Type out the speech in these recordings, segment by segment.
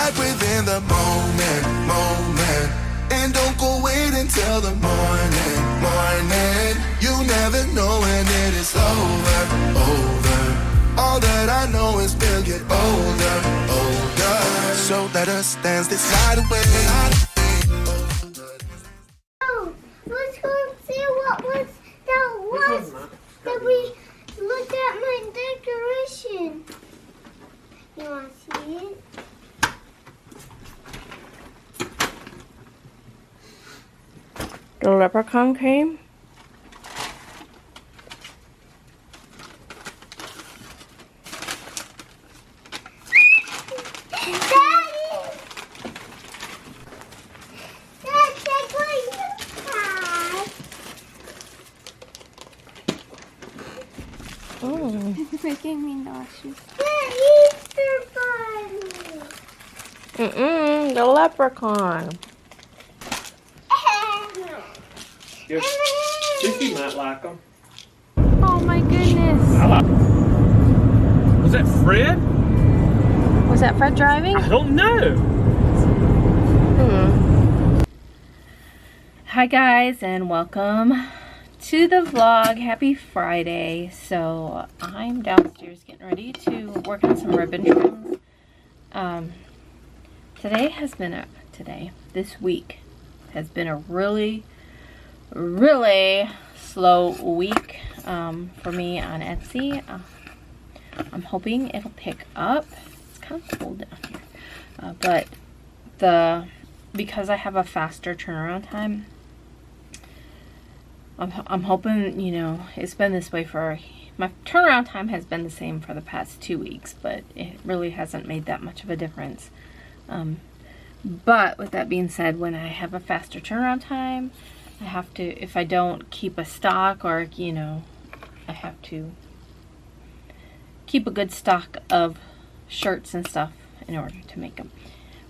right within the moment. And don't go wait until the morning. You never know when it is over. All that I know is we'll get older. So let us dance this night away. Oh, let's go see what was that we looked at my decoration. You want to see it? The leprechaun came. It's making me nauseous. The The leprechaun. Vicky might like them. Oh my goodness. I like them. Was that Fred? Was that Fred driving? I don't know. Hi guys, and welcome to the vlog. Happy Friday. So I'm downstairs getting ready to work on some ribbon trims. This week has been a really slow week for me on Etsy. I'm hoping it'll pick up. It's kind of cold down here, but because I have a faster turnaround time, I'm hoping, you know, it's been this way for my turnaround time has been the same for the past 2 weeks, but it really hasn't made that much of a difference. But with that being said, when I have a faster turnaround time, I have to, if I don't keep a stock, or, you know, I have to keep a good stock of shirts and stuff in order to make them.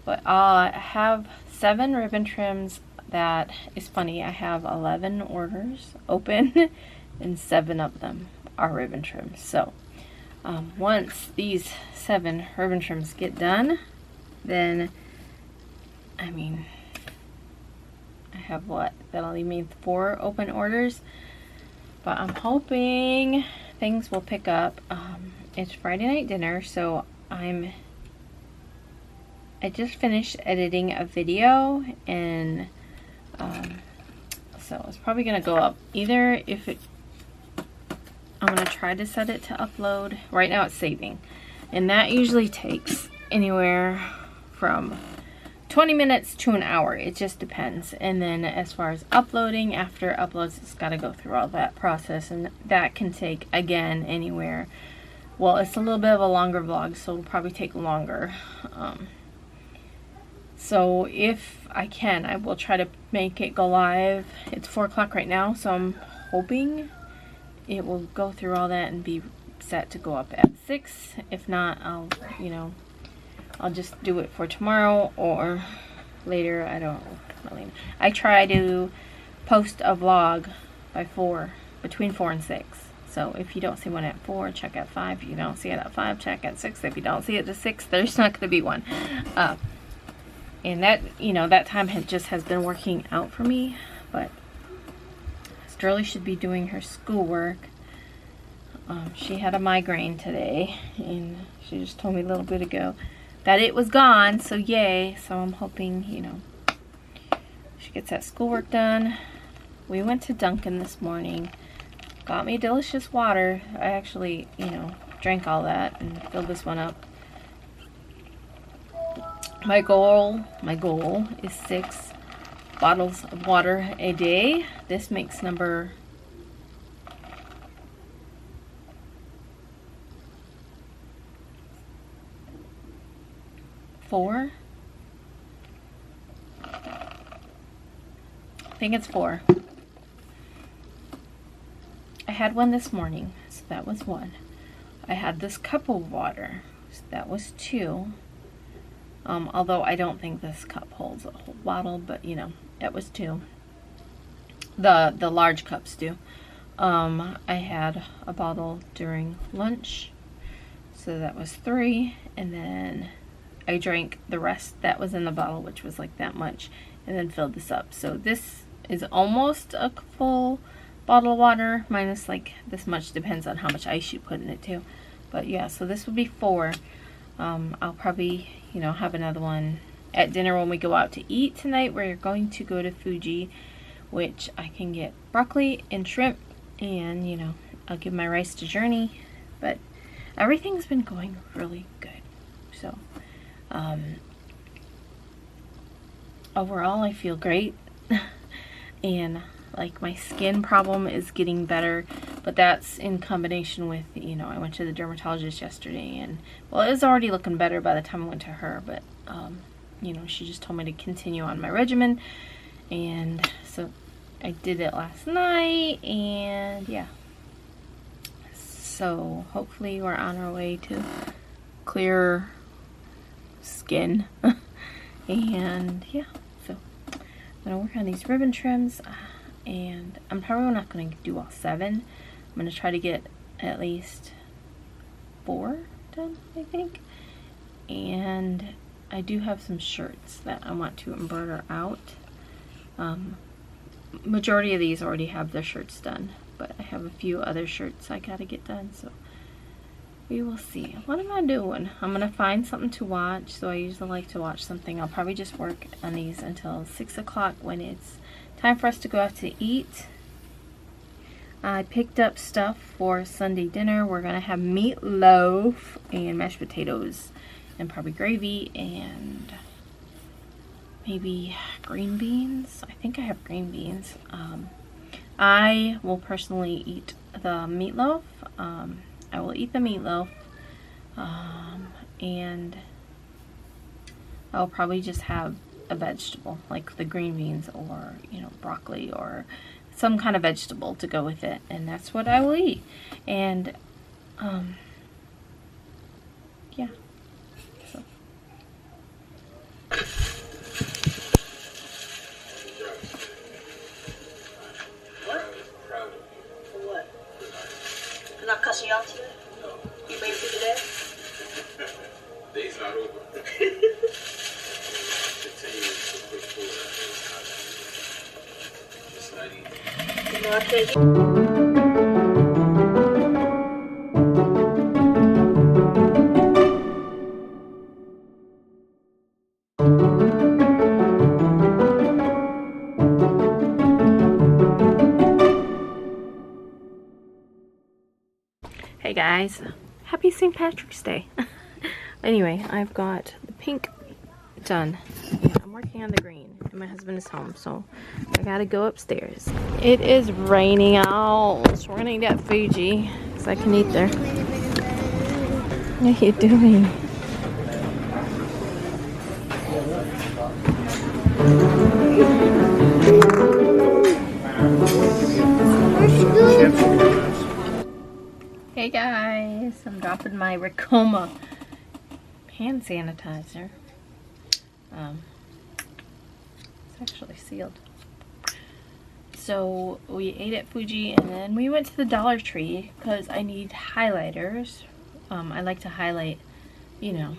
But I have 7 ribbon trims. That is funny. I have 11 orders open and 7 of them are ribbon trims. So once these 7 ribbon trims get done, then I mean, I have what? That'll leave me 4 open orders. But I'm hoping things will pick up. It's Friday night dinner, so I just finished editing a video, and so it's probably gonna go up either I'm gonna try to set it to upload. Right now it's saving, and that usually takes anywhere from 20 minutes to an hour. It just depends. And then as far as uploading, after uploads, it's got to go through all that process, and that can take, again, anywhere. Well, it's a little bit of a longer vlog, so it'll probably take longer. So if I can, I will try to make it go live. It's 4 o'clock right now, so I'm hoping it will go through all that and be set to go up at 6. If not, I'll just do it for tomorrow or later. I don't really know. I try to post a vlog by 4, between 4 and 6. So if you don't see one at 4, check at 5. If you don't see it at 5, check at 6. If you don't see it at 6, there's not going to be one. And that, you know, that time has been working out for me. But Sterling should be doing her schoolwork. She had a migraine today, and she just told me a little bit ago that it was gone, so yay. So I'm hoping, you know, she gets that schoolwork done. We went to Dunkin' this morning, got me delicious water. I actually, you know, drank all that and filled this one up. My goal is 6 bottles of water a day. This makes number 4. I think it's 4. I had one this morning, so that was 1. I had this cup of water, so that was 2. Although I don't think this cup holds a whole bottle, but you know, it was 2. The large cups do. I had a bottle during lunch, so that was 3, and then I drank the rest that was in the bottle, which was like that much, and then filled this up. So this is almost a full bottle of water, minus like this much, depends on how much ice you put in it too. But yeah, so this would be 4. I'll probably, you know, have another one at dinner when we go out to eat tonight. We're going to go to Fuji, which I can get broccoli and shrimp, and you know, I'll give my rice to Journey. But everything's been going really good. So overall I feel great. And like my skin problem is getting better, but that's in combination with, you know, I went to the dermatologist yesterday, and well, it was already looking better by the time I went to her, but you know, she just told me to continue on my regimen, and so I did it last night, and yeah, so hopefully we're on our way to clear skin. And yeah, so I'm gonna work on these ribbon trims. And I'm probably not going to do all 7. I'm going to try to get at least 4 done, I think. And I do have some shirts that I want to embroider out. Majority of these already have their shirts done, but I have a few other shirts I got to get done, so we will see. What am I doing? I'm going to find something to watch, so I usually like to watch something. I'll probably just work on these until 6 o'clock when it's time for us to go out to eat. I picked up stuff for Sunday dinner. We're going to have meatloaf and mashed potatoes and probably gravy and maybe green beans. I think I have green beans. I will personally eat the meatloaf. I will eat the meatloaf, and I'll probably just have a vegetable like the green beans, or you know, broccoli or some kind of vegetable to go with it, and that's what I will eat. And yeah, so What? I'm not cussing you out today? No. You made it through the day? Day's not over. You know, I can't. hey guys, happy St. Patrick's Day. Anyway, I've got the pink done. I'm working on the green, and my husband is home, so I gotta go upstairs. It is raining out, so we're gonna eat at Fuji, so I can eat there. What are you doing? Hey guys, I'm dropping my Ricoma hand sanitizer. It's actually sealed. So we ate at Fuji, and then we went to the Dollar Tree because I need highlighters. I like to highlight, you know,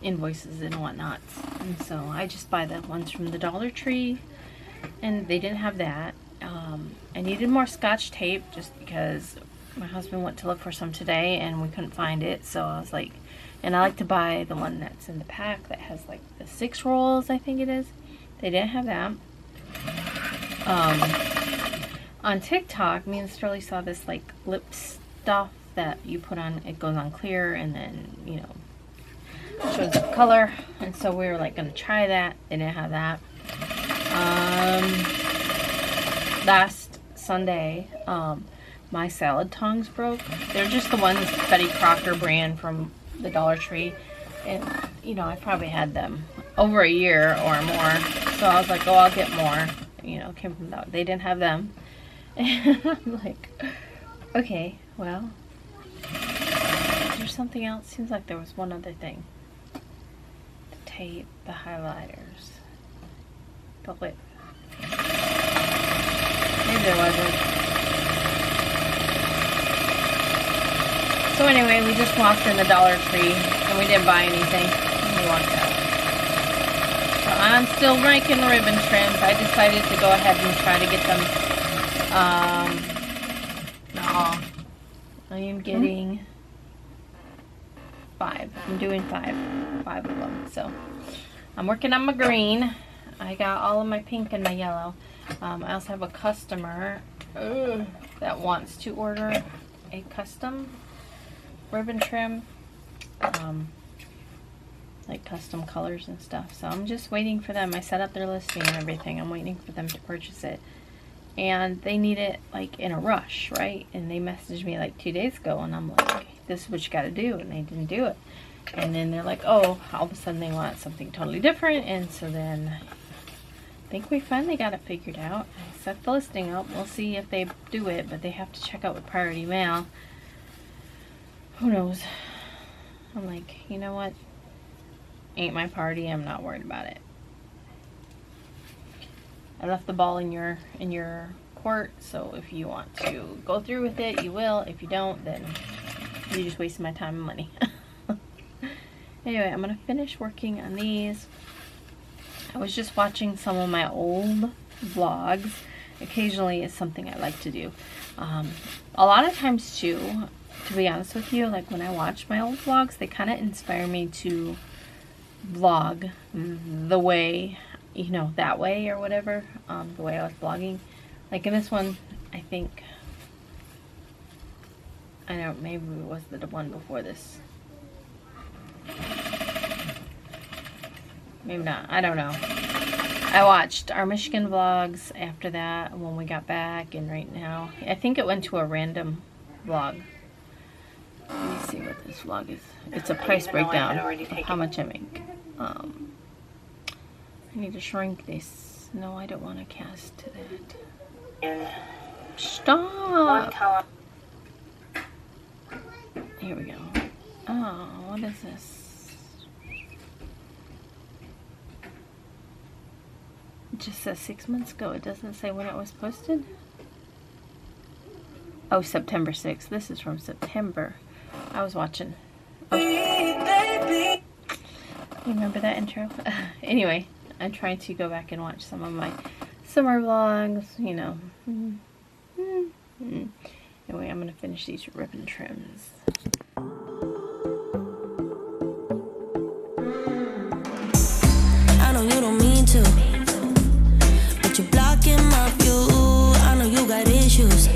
invoices and whatnot. And so I just buy the ones from the Dollar Tree, and they didn't have that. I needed more Scotch tape just because my husband went to look for some today and we couldn't find it. So I was like, and I like to buy the one that's in the pack that has like the 6 rolls, I think it is. They didn't have that. On TikTok, me and Sterling saw this like lip stuff that you put on, it goes on clear and then, you know, shows the color. And so we were like gonna try that. They didn't have that. Last Sunday, my salad tongs broke. They're just the ones Betty Crocker brand from the Dollar Tree, and you know, I probably had them over a year or more, so I was like, oh, I'll get more, you know, came from that. They didn't have them, and I'm like, okay, well, there's something else. Seems like there was one other thing. The tape, the highlighters, the lip. Maybe there wasn't. So anyway, we just walked in the Dollar Tree and we didn't buy anything. We walked out. I'm still making ribbon trims. I decided to go ahead and try to get them. No, I am getting 5. I'm doing 5 of them. So I'm working on my green. I got all of my pink and my yellow. I also have a customer that wants to order a custom ribbon trim. Like custom colors and stuff. So I'm just waiting for them. I set up their listing and everything. I'm waiting for them to purchase it. And they need it like in a rush, right? And they messaged me like 2 days ago and I'm like, this is what you gotta do, and they didn't do it. And then they're like, oh, all of a sudden they want something totally different. And so then I think we finally got it figured out. I set the listing up. We'll see if they do it, but they have to check out with priority mail. Who knows? I'm like, you know what? Ain't my party. I'm not worried about it. I left the ball in your court, so if you want to go through with it, you will. If you don't, then you just wasted my time and money. Anyway, I'm gonna finish working on these. I was just watching some of my old vlogs. Occasionally, it's something I like to do. A lot of times too, to be honest with you, like when I watch my old vlogs, they kind of inspire me to vlog the way, you know, that way or whatever, the way I was vlogging. Like in this one, I think, I don't know, maybe it was the one before this. Maybe not, I don't know. I watched our Michigan vlogs after that when we got back, and right now, I think it went to a random vlog. Let me see what this vlog is. It's a price breakdown of how much I make. I need to shrink this. No, I don't want to cast to that. Stop! Here we go. Oh, what is this? It just says 6 months ago. It doesn't say when it was posted. Oh, September 6th. This is from September. I was watching. Oh. Remember that intro? Anyway, I'm trying to go back and watch some of my summer vlogs, you know. Anyway, I'm going to finish these ribbon trims. I know you don't mean to, but you're blocking my view. I know you got issues,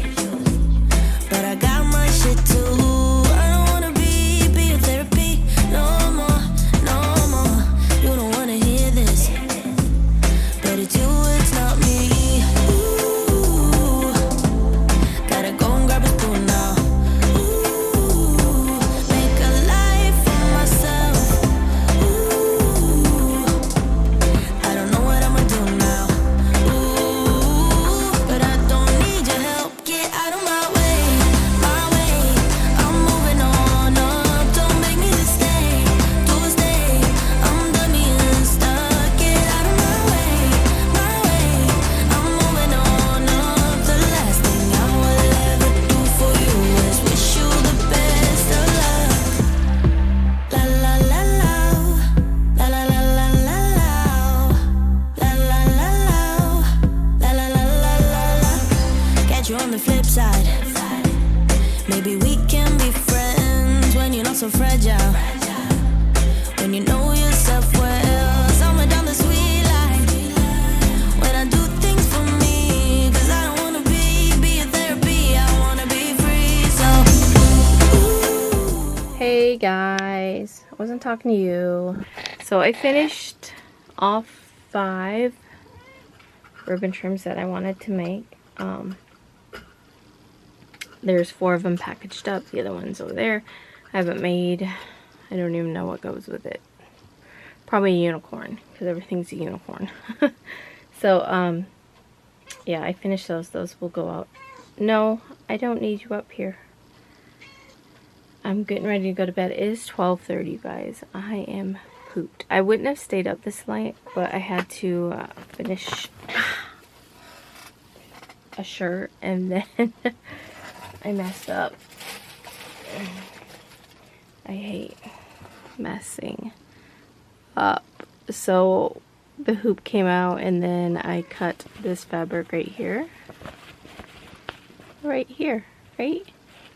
but I got my shit too. I don't wanna be your therapy no more, no more. You don't wanna hear this, but it's you, it's not me. Ooh, gotta go and grab a spoon now. Ooh, make a life for myself. Ooh, I don't know what I'ma do now. Ooh, but I don't need your help. Get out of my way, my way. I'm moving on up. Don't make me stay, do stay. I'm done being stuck. Get out of my way, my way. I'm moving on up. The last thing I will ever do for you is wish you the best of luck. La la la la, la la la la la la, la la la la, la la la la la. Catch you on the flip side. Maybe we can be friends when you're not so fragile. When you know yourself well. Somewhere down the sweet line. When I do things for me, 'cause I don't wanna be a therapy. I wanna be free. So Hey guys, I wasn't talking to you. So I finished off 5 ribbon trims that I wanted to make. There's 4 of them packaged up. The other one's over there. I haven't made, I don't even know what goes with it. Probably a unicorn, because everything's a unicorn. So, yeah, I finished those. Those will go out. No, I don't need you up here. I'm getting ready to go to bed. It is 12:30, you guys. I am pooped. I wouldn't have stayed up this late, but I had to finish a shirt, and then I messed up. I hate messing up. So the hoop came out, and then I cut this fabric right here. Right here, right?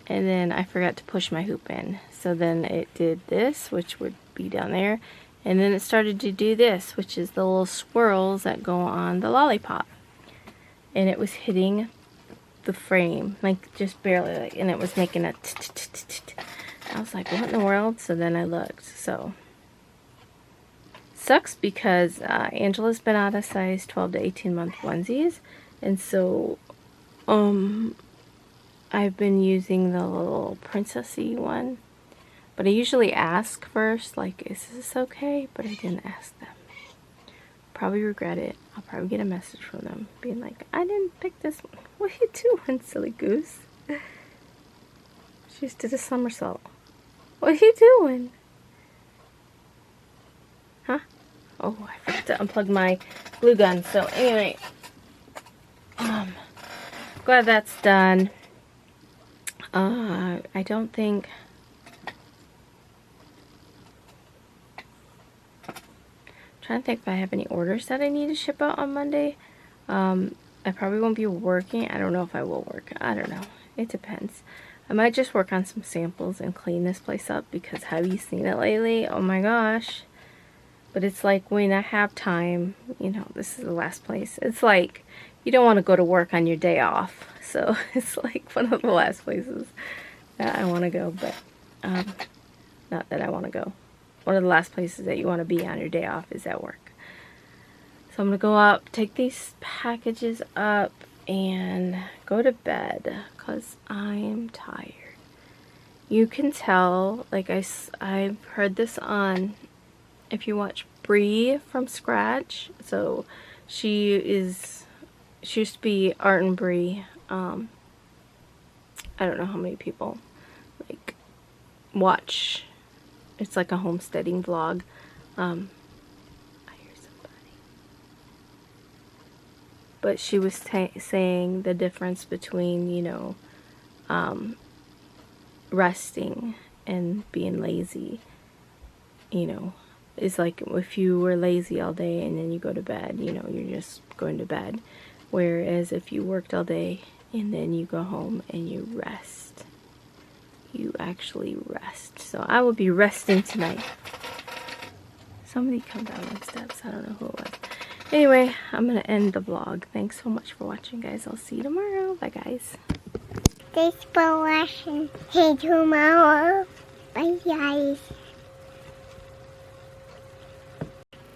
And then I forgot to push my hoop in. So then it did this, which would be down there. And then it started to do this, which is the little swirls that go on the lollipop. And it was hitting the frame, like just barely, like, and it was making a t-t-t-t-t. I was like, what in the world? So then I looked. So sucks because Angela's been out of size 12 to 18 month onesies, and so I've been using the little princessy one, but I usually ask first, like, is this okay? But I didn't ask them. Probably regret it. I'll probably get a message from them being like, I didn't pick this one. What are you doing, silly goose? She just did a somersault. What are you doing? Huh? Oh, I forgot to unplug my glue gun. So anyway, glad that's done. I don't think... trying to think if I have any orders that I need to ship out on Monday. I probably won't be working. I don't know if I will work. I don't know. It depends. I might just work on some samples and clean this place up, because have you seen it lately? Oh my gosh. But it's like when I have time, you know, this is the last place. It's like you don't want to go to work on your day off. So it's like one of the last places that I want to go. But not that I want to go. One of the last places that you want to be on your day off is at work. So I'm going to go up, take these packages up, and go to bed because I'm tired. You can tell, like I've heard this on, if you watch Bree from Scratch. So she used to be Art and Bree. I don't know how many people like watch. It's like a homesteading vlog. I hear somebody. But she was saying the difference between, you know, resting and being lazy. You know, it's like if you were lazy all day and then you go to bed, you know, you're just going to bed. Whereas if you worked all day and then you go home and you rest, you actually rest. So I will be resting tonight. Somebody come down the steps. I don't know who it was. Anyway, I'm going to end the vlog. Thanks so much for watching, guys. I'll see you tomorrow. Bye, guys. Thanks for watching. See you tomorrow. Bye.